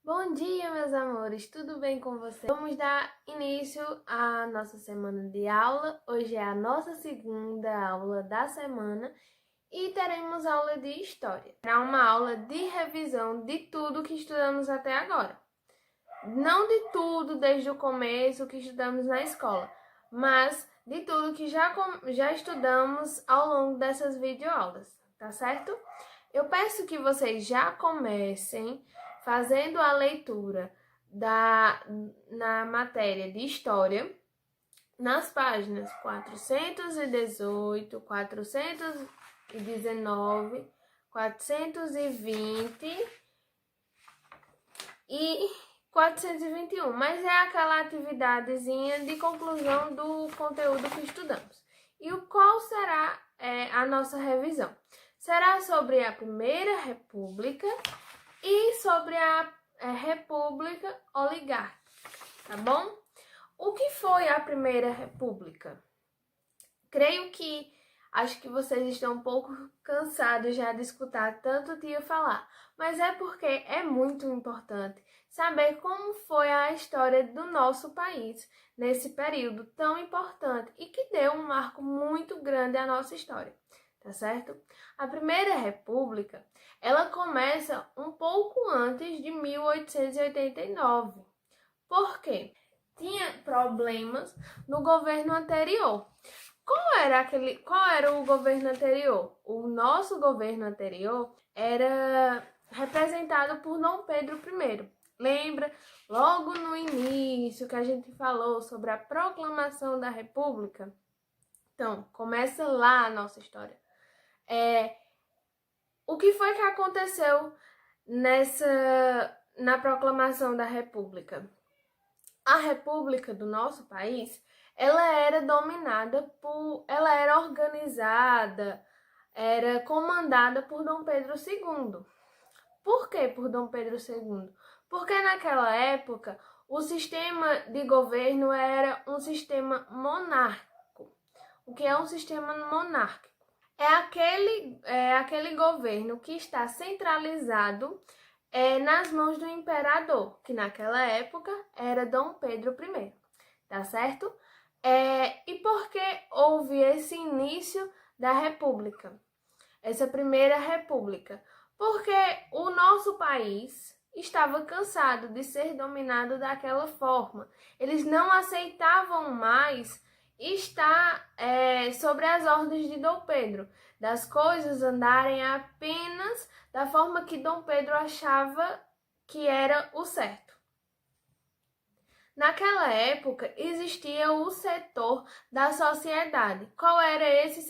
Bom dia, meus amores, tudo bem com vocês? Vamos dar início à nossa semana de aula. Hoje é a nossa segunda aula da semana e teremos aula de história. Será uma aula de revisão de tudo que estudamos até agora. Não de tudo desde o começo que estudamos na escola, mas de tudo que já estudamos ao longo dessas videoaulas, tá certo? Eu peço que vocês já comecem fazendo a leitura na matéria de História, nas páginas 418, 419, 420 e 421, mas é aquela atividadezinha de conclusão do conteúdo que estudamos. E qual será a nossa revisão? Será sobre a Primeira República e sobre a República Oligárquica, tá bom? O que foi a Primeira República? Acho que vocês estão um pouco cansados já de escutar tanto tia falar, mas é porque é muito importante saber como foi a história do nosso país nesse período tão importante e que deu um marco muito grande à nossa história, tá certo? A Primeira República, ela começa um pouco antes de 1889. Por quê? Tinha problemas no governo anterior. Qual era o governo anterior? O nosso governo anterior era representado por Dom Pedro I. Lembra? Logo no início que a gente falou sobre a proclamação da República? Então, começa lá a nossa história. O que foi que aconteceu na proclamação da República? A República do nosso país, ela era ela era organizada, era comandada por Dom Pedro II. Por que por Dom Pedro II? Porque naquela época o sistema de governo era um sistema monárquico. O que é um sistema monárquico? É aquele governo que está centralizado nas mãos do imperador, que naquela época era Dom Pedro I, tá certo? E por que houve esse início da República, essa Primeira República? Porque o nosso país estava cansado de ser dominado daquela forma. Eles não aceitavam mais estar sobre as ordens de Dom Pedro, das coisas andarem apenas da forma que Dom Pedro achava que era o certo. Naquela época existia o setor da sociedade. Qual era esse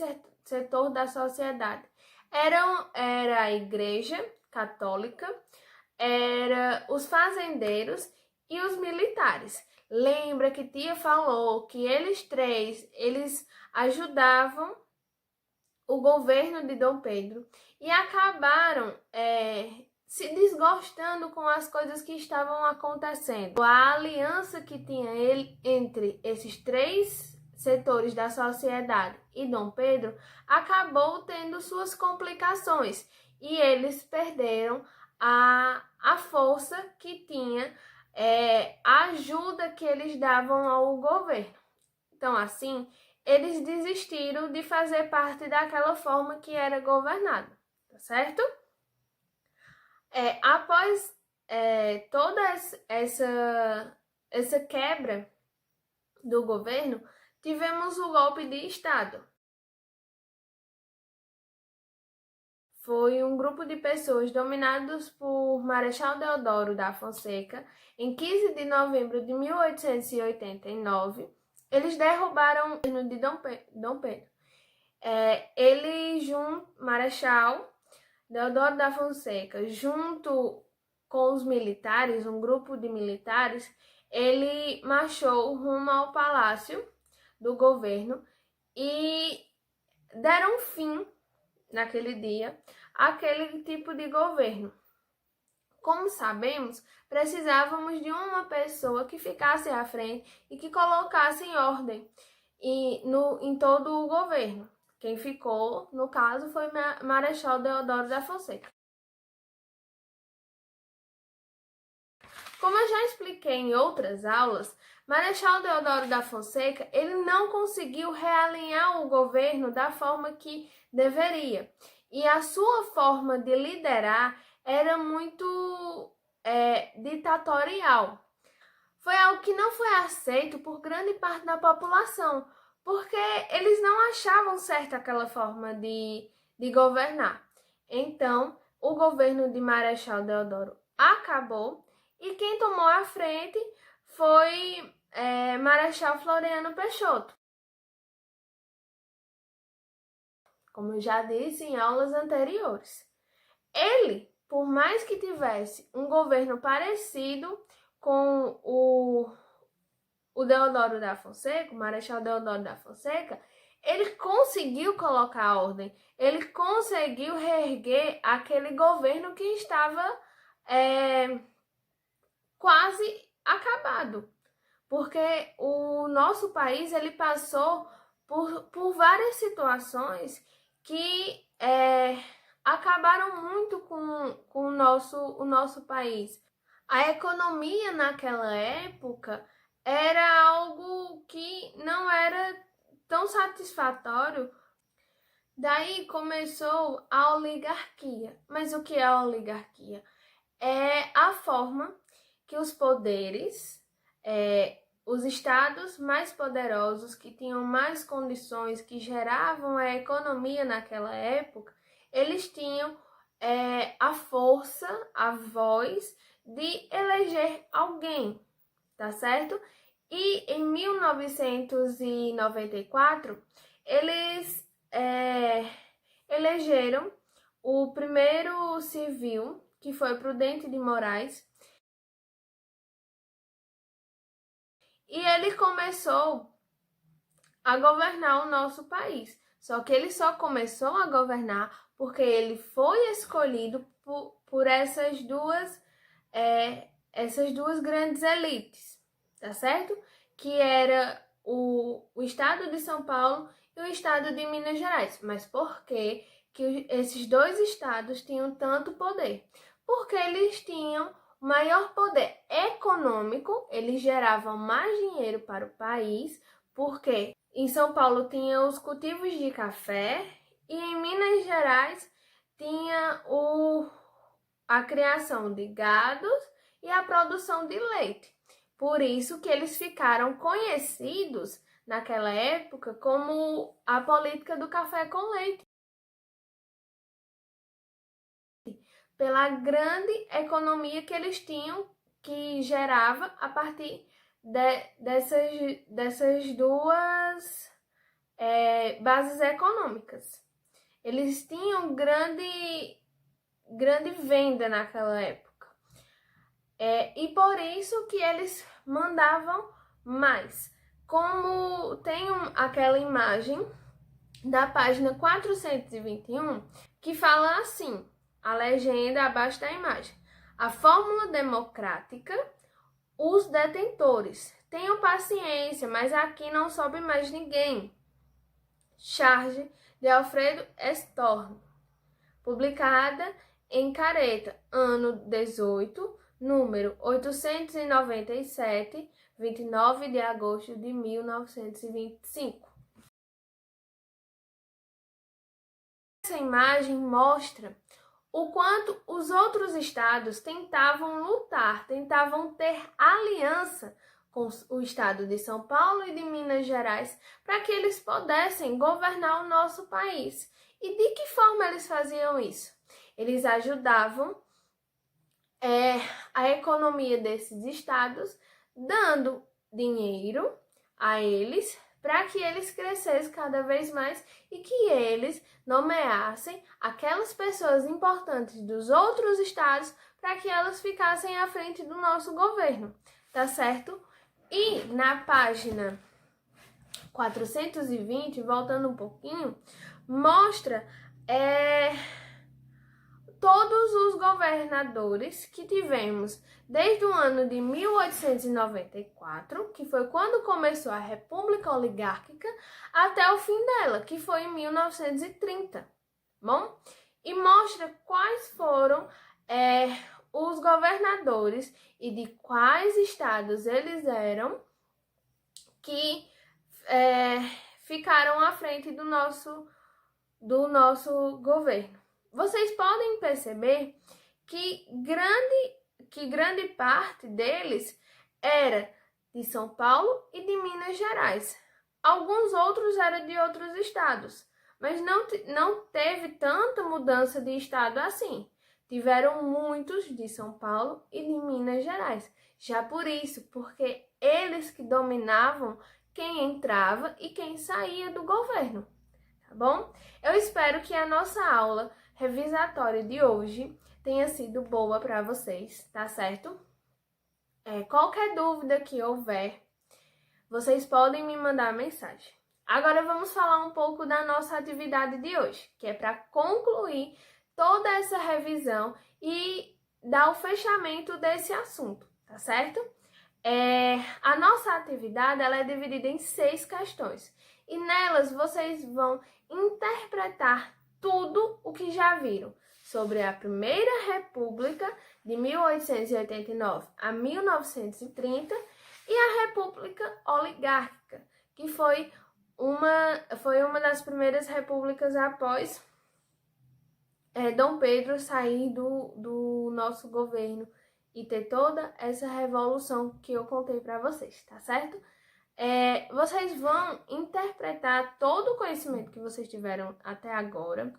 setor da sociedade? Era a Igreja Católica, era os fazendeiros e os militares. Lembra que tia falou que eles ajudavam o governo de Dom Pedro e acabaram se desgostando com as coisas que estavam acontecendo. A aliança que tinha entre esses três setores da sociedade e Dom Pedro acabou tendo suas complicações e eles perderam a força que tinha, a ajuda que eles davam ao governo. Então, assim, eles desistiram de fazer parte daquela forma que era governada, tá certo? Após toda essa quebra do governo, tivemos o golpe de Estado. Foi um grupo de pessoas dominados por Marechal Deodoro da Fonseca, em 15 de novembro de 1889, eles derrubaram o governo de Dom Pedro. Marechal Deodoro da Fonseca, junto com os militares, um grupo de militares, ele marchou rumo ao palácio do governo e deram fim, naquele dia, àquele tipo de governo. Como sabemos, precisávamos de uma pessoa que ficasse à frente e que colocasse em ordem em todo o governo. Quem ficou, no caso, foi Marechal Deodoro da Fonseca. Como eu já expliquei em outras aulas, Marechal Deodoro da Fonseca, ele não conseguiu realinhar o governo da forma que deveria. E a sua forma de liderar era muito ditatorial. Foi algo que não foi aceito por grande parte da população, porque eles não achavam certa aquela forma de governar. Então, o governo de Marechal Deodoro acabou e quem tomou a frente foi Marechal Floriano Peixoto. Como eu já disse em aulas anteriores. Ele, por mais que tivesse um governo parecido com o Deodoro da Fonseca, o Marechal Deodoro da Fonseca, ele conseguiu colocar ordem, ele conseguiu reerguer aquele governo que estava quase acabado. Porque o nosso país ele passou por várias situações que acabaram muito com o nosso país. A economia naquela época era algo que não era tão satisfatório. Daí começou a oligarquia. Mas o que é a oligarquia? É a forma que os poderes, os estados mais poderosos, que tinham mais condições, que geravam a economia naquela época, eles tinham a força, a voz de eleger alguém, tá certo? E em 1994, eles elegeram o primeiro civil, que foi Prudente de Moraes, e ele começou a governar o nosso país. Só que ele só começou a governar porque ele foi escolhido por essas duas grandes elites, tá certo? Que era o estado de São Paulo e o estado de Minas Gerais. Mas por que esses dois estados tinham tanto poder? Porque eles tinham maior poder econômico, eles geravam mais dinheiro para o país, porque em São Paulo tinha os cultivos de café e em Minas Gerais tinha a criação de gados e a produção de leite. Por isso que eles ficaram conhecidos naquela época como a política do café com leite. Pela grande economia que eles tinham, que gerava a partir dessas duas bases econômicas. Eles tinham grande venda naquela época. E por isso que eles mandavam mais. Como tem aquela imagem da página 421, que fala assim, a legenda abaixo da imagem. A fórmula democrática, os detentores. Tenham paciência, mas aqui não sobe mais ninguém. Charge de Alfredo Estorno. Publicada em Careta, ano 18, número 897, 29 de agosto de 1925. Essa imagem mostra o quanto os outros estados tentavam lutar, tentavam ter aliança com o estado de São Paulo e de Minas Gerais para que eles pudessem governar o nosso país. E de que forma eles faziam isso? Eles ajudavam a economia desses estados, dando dinheiro a eles para que eles crescessem cada vez mais e que eles nomeassem aquelas pessoas importantes dos outros estados para que elas ficassem à frente do nosso governo, tá certo? E na página 420, voltando um pouquinho, mostra todos os governadores que tivemos desde o ano de 1894, que foi quando começou a República Oligárquica, até o fim dela, que foi em 1930, bom? E mostra quais foram os governadores e de quais estados eles eram que ficaram à frente do nosso governo. Vocês podem perceber que grande parte deles era de São Paulo e de Minas Gerais. Alguns outros eram de outros estados, mas não teve tanta mudança de estado assim. Tiveram muitos de São Paulo e de Minas Gerais. Já por isso, porque eles que dominavam quem entrava e quem saía do governo, tá bom? Eu espero que a nossa aula revisatória de hoje tenha sido boa para vocês, tá certo? Qualquer dúvida que houver, vocês podem me mandar mensagem. Agora vamos falar um pouco da nossa atividade de hoje, que é para concluir toda essa revisão e dar o fechamento desse assunto, tá certo? A nossa atividade ela é dividida em 6 questões e nelas vocês vão interpretar tudo o que já viram sobre a Primeira República de 1889 a 1930 e a República Oligárquica, que foi uma das primeiras repúblicas após Dom Pedro sair do nosso governo e ter toda essa revolução que eu contei para vocês, tá certo? Vocês vão interpretar todo o conhecimento que vocês tiveram até agora,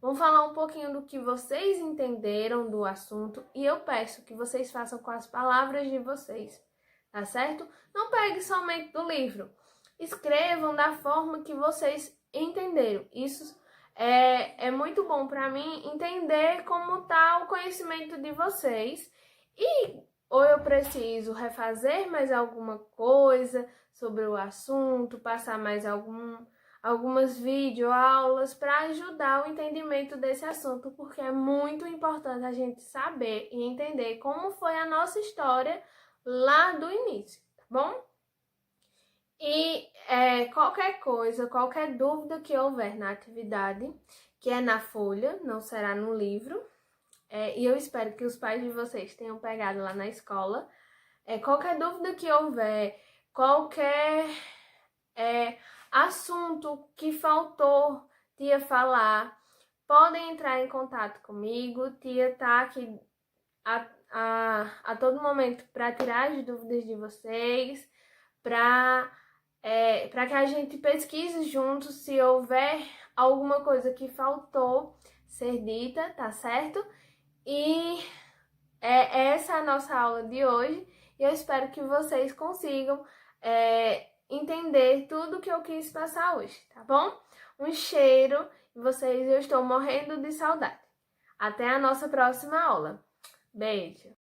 vão falar um pouquinho do que vocês entenderam do assunto e eu peço que vocês façam com as palavras de vocês, tá certo? Não pegue somente do livro, escrevam da forma que vocês entenderam. Isso é muito bom para mim entender como está o conhecimento de vocês e ou eu preciso refazer mais alguma coisa sobre o assunto, passar mais algumas videoaulas para ajudar o entendimento desse assunto, porque é muito importante a gente saber e entender como foi a nossa história lá do início, tá bom? E qualquer coisa, qualquer dúvida que houver na atividade, que é na folha, não será no livro, e eu espero que os pais de vocês tenham pegado lá na escola. Qualquer dúvida que houver, qualquer assunto que faltou tia falar, podem entrar em contato comigo. Tia tá aqui a todo momento para tirar as dúvidas de vocês, para que a gente pesquise juntos se houver alguma coisa que faltou ser dita, tá certo? E essa é a nossa aula de hoje e eu espero que vocês consigam entender tudo que eu quis passar hoje, tá bom? Um cheiro, eu estou morrendo de saudade. Até a nossa próxima aula. Beijo!